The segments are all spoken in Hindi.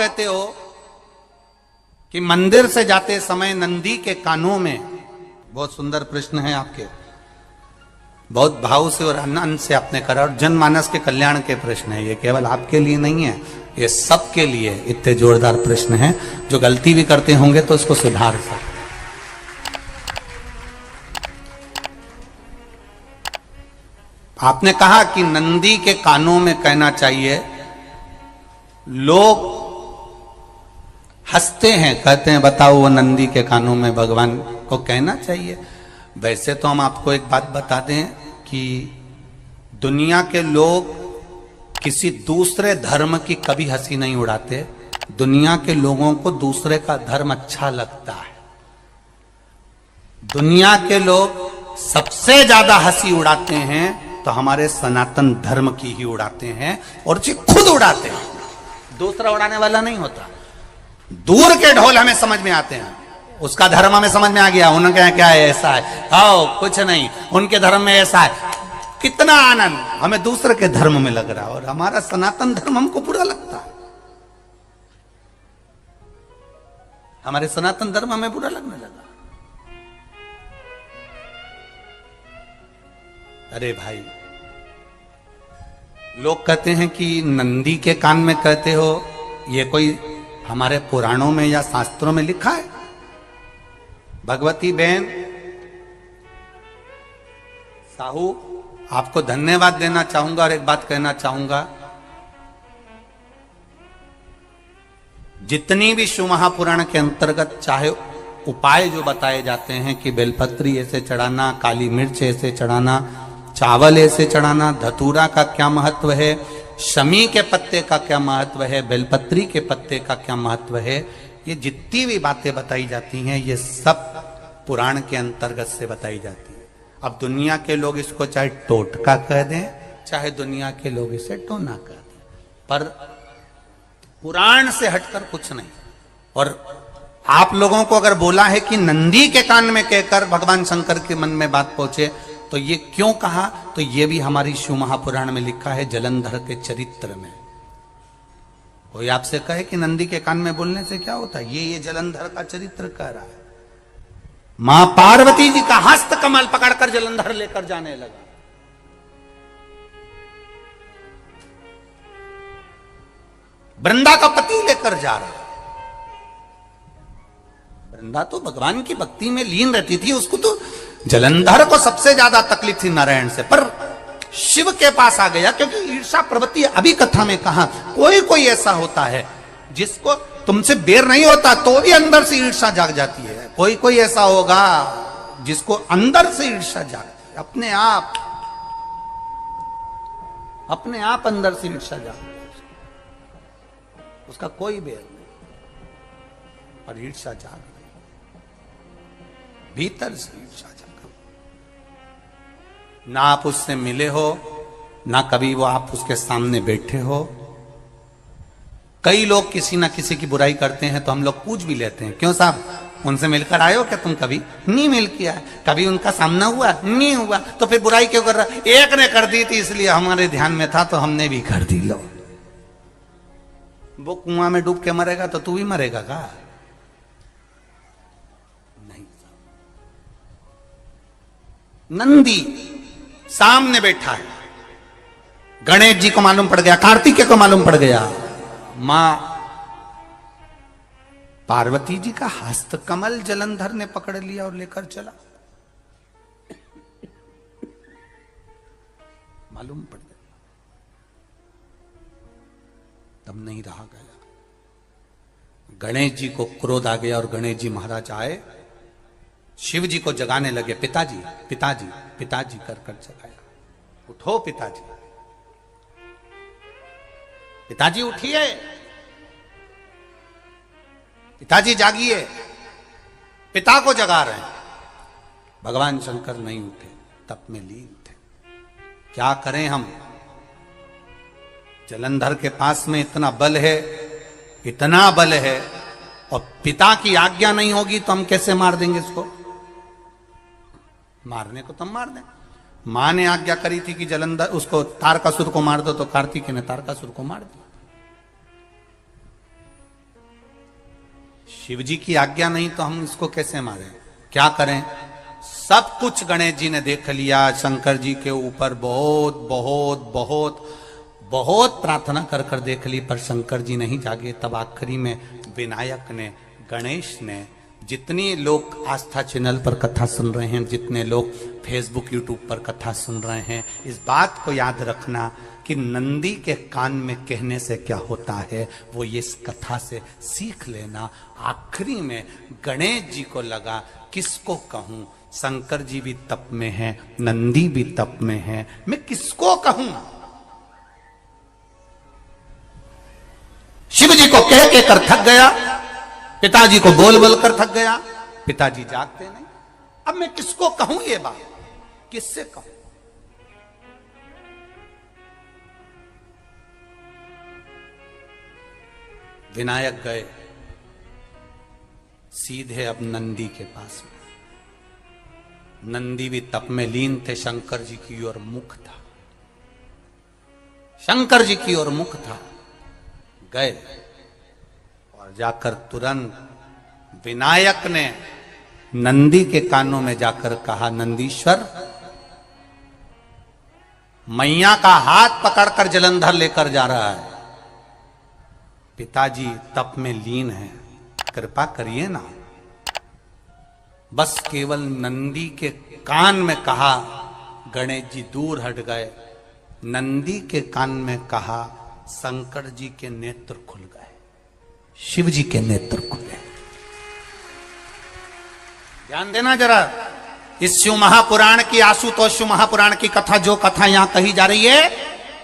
कहते हो कि मंदिर से जाते समय नंदी के कानों में, बहुत सुंदर प्रश्न है आपके, बहुत भाव से और आनंद से आपने करा, और जनमानस के कल्याण के प्रश्न है ये, केवल आपके लिए नहीं है, ये सबके लिए इतने जोरदार प्रश्न है। जो गलती भी करते होंगे तो उसको सुधार सकते। आपने कहा कि नंदी के कानों में कहना चाहिए, लोग हंसते हैं, कहते हैं बताओ वो नंदी के कानों में भगवान को कहना चाहिए। वैसे तो हम आपको एक बात बता दें कि दुनिया के लोग किसी दूसरे धर्म की कभी हंसी नहीं उड़ाते। दुनिया के लोगों को दूसरे का धर्म अच्छा लगता है। दुनिया के लोग सबसे ज्यादा हंसी उड़ाते हैं तो हमारे सनातन धर्म की ही उड़ाते हैं, और उसे खुद उड़ाते हैं, दूसरा उड़ाने वाला नहीं होता। दूर के ढोल हमें समझ में आते हैं, उसका धर्म हमें समझ में आ गया, उनके क्या है, ऐसा है, आओ कुछ नहीं, उनके धर्म में ऐसा है, कितना आनंद हमें दूसरे के धर्म में लग रहा है, और हमारा सनातन धर्म हमको बुरा लगता है। हमारे सनातन धर्म हमें बुरा लगने लगा। अरे भाई, लोग कहते हैं कि नंदी के कान में कहते हो, ये कोई हमारे पुराणों में या शास्त्रों में लिखा है? भगवती बहन साहू, आपको धन्यवाद देना चाहूंगा और एक बात कहना चाहूंगा, जितनी भी शिव महापुराण के अंतर्गत चाहे उपाय जो बताए जाते हैं कि बेलपत्री ऐसे चढ़ाना, काली मिर्च ऐसे चढ़ाना, चावल ऐसे चढ़ाना, धतूरा का क्या महत्व है, शमी के पत्ते का क्या महत्व है, बेलपत्री के पत्ते का क्या महत्व है, ये जितनी भी बातें बताई जाती हैं ये सब पुराण के अंतर्गत से बताई जाती है। अब दुनिया के लोग इसको चाहे टोटका कह दें, चाहे दुनिया के लोग इसे टोना कह दें, पर पुराण से हटकर कुछ नहीं। और आप लोगों को अगर बोला है कि नंदी के कान में कहकर भगवान शंकर के मन में बात पहुंचे, तो ये क्यों कहा, तो ये भी हमारी शिव महापुराण में लिखा है, जलंधर के चरित्र में। कोई आपसे कहे कि नंदी के कान में बोलने से क्या होता है, ये जलंधर का चरित्र कह रहा है। मां पार्वती जी का हस्त कमल पकड़कर जलंधर लेकर जाने लगा। वृंदा का पति लेकर जा रहा। वृंदा तो भगवान की भक्ति में लीन रहती थी, उसको तो जलंधर को सबसे ज्यादा तकलीफ थी नारायण से, पर शिव के पास आ गया, क्योंकि ईर्षा प्रवृत्ति, अभी कथा में कहा, कोई कोई ऐसा होता है जिसको तुमसे बेर नहीं होता तो भी अंदर से ईर्षा जाग जाती है, कोई कोई ऐसा होगा जिसको अंदर से ईर्षा जागती है, अपने आप अंदर से ईर्षा जागती है, उसका कोई बेर नहीं, और ईर्षा जाग रही, भीतर से ईर्षा जाग। ना आप उससे मिले हो, ना कभी वो आप उसके सामने बैठे हो। कई लोग किसी ना किसी की बुराई करते हैं तो हम लोग पूछ भी लेते हैं, क्यों साहब, उनसे मिलकर आए हो क्या तुम? कभी नहीं मिल किया, कभी उनका सामना हुआ नहीं हुआ, तो फिर बुराई क्यों कर रहा? एक ने कर दी थी इसलिए हमारे ध्यान में था तो हमने भी कर दी। लो, वो कुआं में डूब के मरेगा तो तू भी मरेगा का? नहीं। नंदी सामने बैठा है, गणेश जी को मालूम पड़ गया, कार्तिकेय को मालूम पड़ गया, मां पार्वती जी का हस्त कमल जलंधर ने पकड़ लिया और लेकर चला। मालूम पड़ गया, तब नहीं रहा गया। गणेश जी को क्रोध आ गया और गणेश जी महाराज आए, शिव जी को जगाने लगे, पिताजी पिताजी पिताजी कर कर जगाया, उठो पिताजी, पिताजी उठिए, पिताजी जागिए, पिता को जगा रहे हैं। भगवान शंकर नहीं उठे, तप में लीन थे। क्या करें हम, जलंधर के पास में इतना बल है, इतना बल है, और पिता की आज्ञा नहीं होगी तो हम कैसे मार देंगे इसको? मारने को तो हम मार दें। मां ने आज्ञा करी थी कि जलंधर उसको तारकासुर को मार दो, तो कार्तिकेय ने तारकासुर को मार दिया। शिव जी की आज्ञा नहीं तो हम इसको कैसे मारें, क्या करें? सब कुछ गणेश जी ने देख लिया, शंकर जी के ऊपर बहुत बहुत बहुत बहुत प्रार्थना कर कर देख ली, पर शंकर जी नहीं जागे। तब आखिरी में विनायक ने, गणेश ने, जितनी लोग आस्था चैनल पर कथा सुन रहे हैं, जितने लोग फेसबुक यूट्यूब पर कथा सुन रहे हैं, इस बात को याद रखना कि नंदी के कान में कहने से क्या होता है वो ये इस कथा से सीख लेना। आखिरी में गणेश जी को लगा किसको कहूं, शंकर जी भी तप में हैं, नंदी भी तप में है, मैं किसको कहूं? शिव जी को कह के कर थक गया, पिताजी को बोल बोल कर थक गया, पिताजी जागते नहीं। अब मैं किसको कहूं ये बात, किससे कहूं? विनायक गए सीधे अब नंदी के पास में। नंदी भी तप में लीन थे, शंकर जी की ओर मुख था, शंकर जी की ओर मुख था। गए और जाकर तुरंत विनायक ने नंदी के कानों में जाकर कहा, नंदीश्वर, मैया का हाथ पकड़कर जलंधर लेकर जा रहा है, पिताजी तप में लीन है, कृपा करिए ना। बस केवल नंदी के कान में कहा, गणेश जी दूर हट गए। नंदी के कान में कहा, शंकर जी के नेत्र खुल गए, शिव जी के नेत्र खुले। ध्यान देना जरा, इस शिव महापुराण की, आशुतोष शिव महापुराण की कथा, जो कथा यहां कही जा रही है,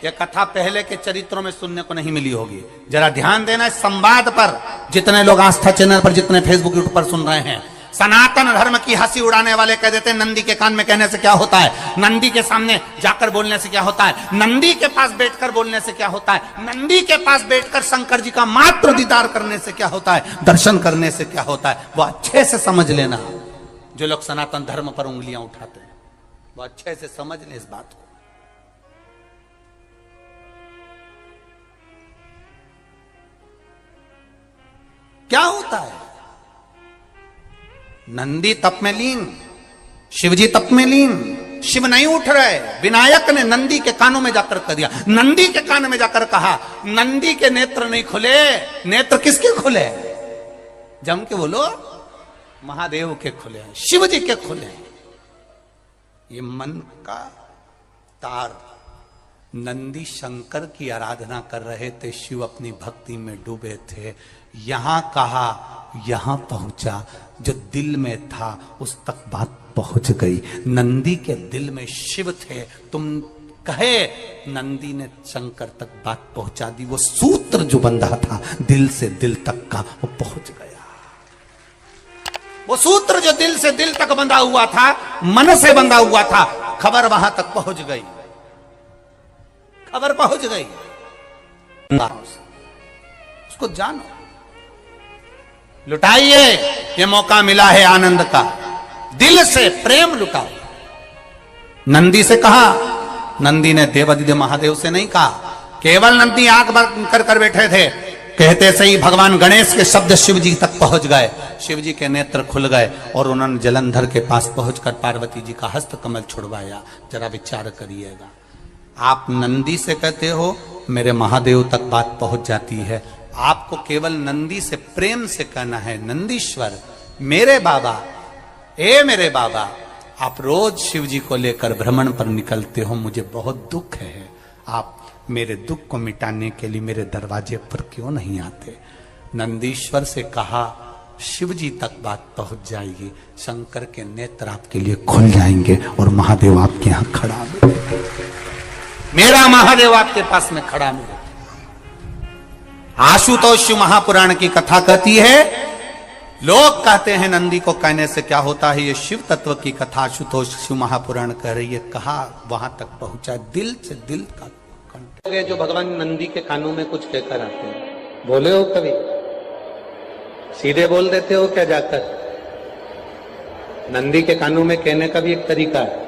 यह कथा पहले के चरित्रों में सुनने को नहीं मिली होगी। जरा ध्यान देना इस संवाद पर, जितने लोग आस्था चैनल पर, जितने फेसबुक यूट्यूब पर सुन रहे हैं। सनातन धर्म की हंसी उड़ाने वाले कह देते हैं नंदी के कान में कहने से क्या होता है, नंदी के सामने जाकर बोलने से क्या होता है, नंदी के पास बैठकर बोलने से क्या होता है, नंदी के पास बैठकर शंकर जी का मात्र दीदार करने से क्या होता है, दर्शन करने से क्या होता है। वो अच्छे से समझ लेना, जो लोग सनातन धर्म पर उंगलियां उठाते हैं, वो अच्छे से समझ लें इस बात को। क्या होता है, नंदी तप में लीन, शिवजी तप में लीन, शिव नहीं उठ रहे। विनायक ने नंदी के कानों में जाकर कह दिया, नंदी के कान में जाकर कहा, नंदी के नेत्र नहीं खुले। नेत्र किसके खुले? जम के बोलो, महादेव के खुले, शिव जी के खुले। ये मन का तार। नंदी शंकर की आराधना कर रहे थे, शिव अपनी भक्ति में डूबे थे। यहां कहा, यहां पहुंचा, जो दिल में था उस तक बात पहुंच गई। नंदी के दिल में शिव थे, तुम कहे, नंदी ने शंकर तक बात पहुंचा दी। वो सूत्र जो बंधा था दिल से दिल तक का, वो पहुंच गया। वो सूत्र जो दिल से दिल तक बंधा हुआ था, मन से बंधा हुआ था, खबर वहां तक पहुंच गई, खबर पहुंच गई। उसको जानो, लुटाइए, ये मौका मिला है आनंद का, दिल से प्रेम लुटाओ। नंदी से कहा, नंदी ने देवादिदेव महादेव से नहीं कहा, केवल नंदी आंख बंद कर कर बैठे थे। कहते सही भगवान गणेश के शब्द शिव जी तक पहुंच गए, शिव जी के नेत्र खुल गए और उन्होंने जलंधर के पास पहुंचकर पार्वती जी का हस्त कमल छुड़वाया। जरा विचार करिएगा, आप नंदी से कहते हो मेरे महादेव तक बात पहुंच जाती है, आपको केवल नंदी से प्रेम से कहना है, नंदीश्वर मेरे बाबा, ए मेरे बाबा, आप रोज शिव जी को लेकर भ्रमण पर निकलते हो, मुझे बहुत दुख है, आप मेरे दुख को मिटाने के लिए मेरे दरवाजे पर क्यों नहीं आते? नंदीश्वर से कहा, शिव जी तक बात पहुंच जाएगी, शंकर के नेत्र आपके लिए खुल जाएंगे और महादेव आपके यहां खड़ा मिलेगा, मेरा महादेव आपके पास में खड़ा मिलेगा। आशुतोष महापुराण की कथा कहती है, लोग कहते हैं नंदी को कहने से क्या होता है, ये शिव तत्व की कथा आशुतोष शिव महापुराण कह रही है। कहा वहां तक पहुंचा, दिल से दिल का जो भगवान नंदी के कानों में कुछ कहकर आते हैं। बोले हो कभी? सीधे बोल देते हो क्या जाकर? नंदी के कानों में कहने का भी एक तरीका है,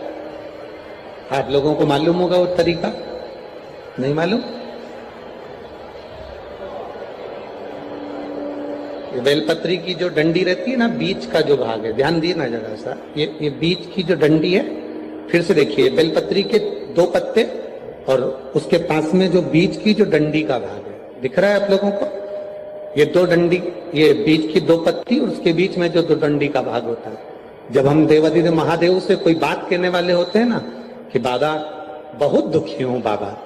आप लोगों को मालूम होगा वो तरीका? नहीं मालूम? ये बेलपत्री की जो डंडी रहती है ना, बीच का जो भाग है, ध्यान दिए ना जरा सा, ये बीच की जो डंडी है, फिर से देखिए, बेलपत्री के 2 पत्ते और उसके पास में जो बीच की जो डंडी का भाग है, दिख रहा है आप लोगों को? ये 2 डंडी, ये बीच की 2 पत्ती और उसके बीच में जो 2 डंडी का भाग होता है। जब हम देवाधिदेव महादेव से कोई बात कहने वाले होते हैं ना कि बाबा बहुत दुखी हूं, बाबा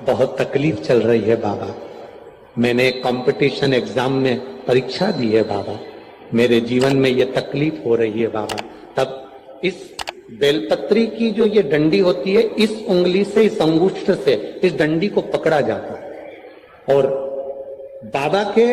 बहुत तकलीफ चल रही है, बाबा मैंने एक कंपटीशन एग्जाम में परीक्षा दी है, बाबा मेरे जीवन में ये तकलीफ हो रही है, बाबा, तब इस बेलपत्री की जो ये डंडी होती है, इस उंगली से, इस अंगुष्ठ से इस डंडी को पकड़ा जाता है और बाबा के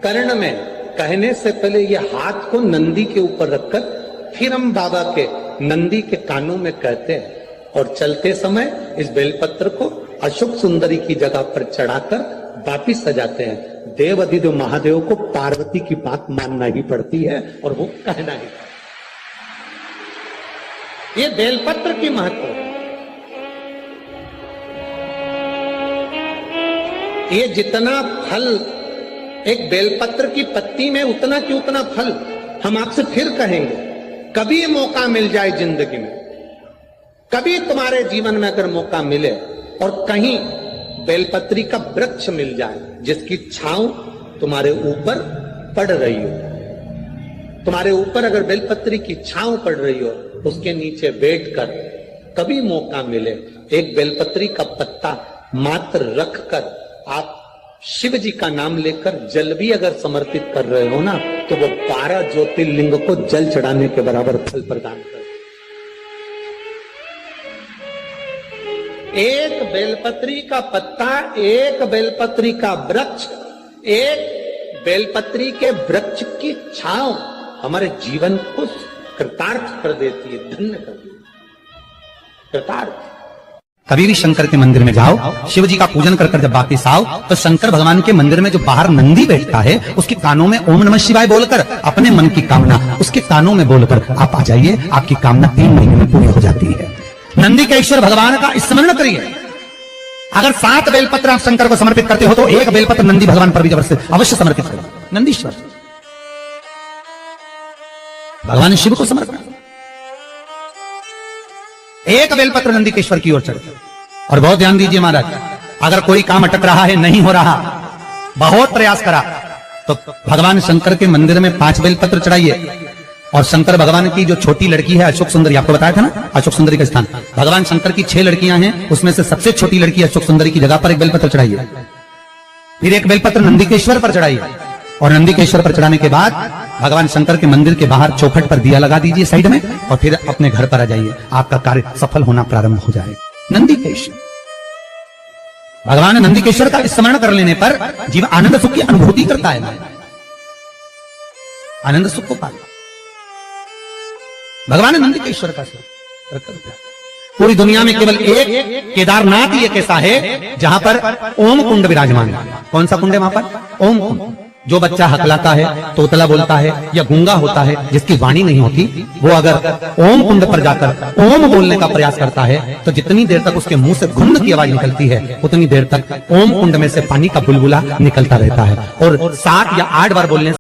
कर्ण में कहने से पहले ये हाथ को नंदी के ऊपर रखकर फिर हम बाबा के नंदी के कानों में कहते हैं और चलते समय इस बेलपत्र को अशोक सुंदरी की जगह पर चढ़ाकर वापिस सजाते हैं। देव अधिदेव महादेव को पार्वती की बात मानना ही पड़ती है और वो कहना ही पड़ता है। ये बेलपत्र की महत्व, ये जितना फल एक बेलपत्र की पत्ती में, उतना की उतना फल। हम आपसे फिर कहेंगे, कभी मौका मिल जाए जिंदगी में, कभी तुम्हारे जीवन में अगर मौका मिले और कहीं बेलपत्री का वृक्ष मिल जाए जिसकी छांव तुम्हारे ऊपर पड़ रही हो, तुम्हारे ऊपर अगर बेलपत्री की छांव पड़ रही हो, उसके नीचे बैठकर कभी मौका मिले, एक बेलपत्री का पत्ता मात्र रखकर आप शिव जी का नाम लेकर जल भी अगर समर्पित कर रहे हो ना, तो वो 12 ज्योतिर्लिंग को जल चढ़ाने के बराबर फल प्रदान कर। एक बेलपत्री का पत्ता, एक बेलपत्री का वृक्ष, एक बेलपत्री के वृक्ष की छांव हमारे जीवन को कृतार्थ कर देती है, धन्य कर देती है, कृतार्थ। कभी भी शंकर के मंदिर में जाओ, शिव जी का पूजन कर जब वापिस आओ, तो शंकर भगवान के मंदिर में जो बाहर नंदी बैठता है, उसके कानों में ओम नमः शिवाय बोलकर अपने मन की कामना उसके कानों में बोलकर आप आ जाइए, आपकी कामना 3 महीने में पूरी हो जाती है। नंदी के ईश्वर भगवान का स्मरण करिए। अगर 7 बेलपत्र आप शंकर को समर्पित करते हो तो 1 बेलपत्र नंदी भगवान पर भी अवश्य समर्पित करो। नंदीश्वर भगवान शिव को समर्पित, 1 बेलपत्र नंदी के ईश्वर की ओर चढ़े। और बहुत ध्यान दीजिए महाराज, अगर कोई काम अटक रहा है, नहीं हो रहा, बहुत प्रयास करा, तो भगवान शंकर के मंदिर में 5 बेलपत्र चढ़ाइए। और शंकर भगवान की जो छोटी लड़की है अशोक सुंदरी, आपको बताया था ना अशोक सुंदरी का स्थान, भगवान शंकर की 6 लड़कियां हैं, उसमें से सबसे छोटी लड़की अशोक सुंदरी की जगह पर 1 बेलपत्र चढ़ाइए। फिर 1 बेलपत्र नंदीकेश्वर पर चढ़ाइए और नंदीकेश्वर पर चढ़ाने के बाद भगवान शंकर के मंदिर के बाहर चौखट पर दिया लगा दीजिए साइड में, और फिर अपने घर पर आ जाइए, आपका कार्य सफल होना प्रारंभ हो जाएगा। नंदीकेश्वर भगवान नंदीकेश्वर का स्मरण कर लेने पर जीवन आनंद सुख की अनुभूति करता है, आनंद सुख को पाता। भगवान नंदीकेश्वर का पूरी दुनिया में केवल एक केदारनाथ ही एक ऐसा है जहां पर ओम कुंड विराजमान है। कौन सा कुंड है वहां पर? ओम कुंड। जो बच्चा हकलाता है, तोतला बोलता है या गूंगा होता है, जिसकी वाणी नहीं होती, वो अगर ओम कुंड पर जाकर ओम बोलने का प्रयास करता है तो जितनी देर तक उसके मुंह से घुंड की आवाज निकलती है, उतनी देर तक ओम कुंड में से पानी का बुलबुला निकलता रहता है। और 7 या 8 बार बोलने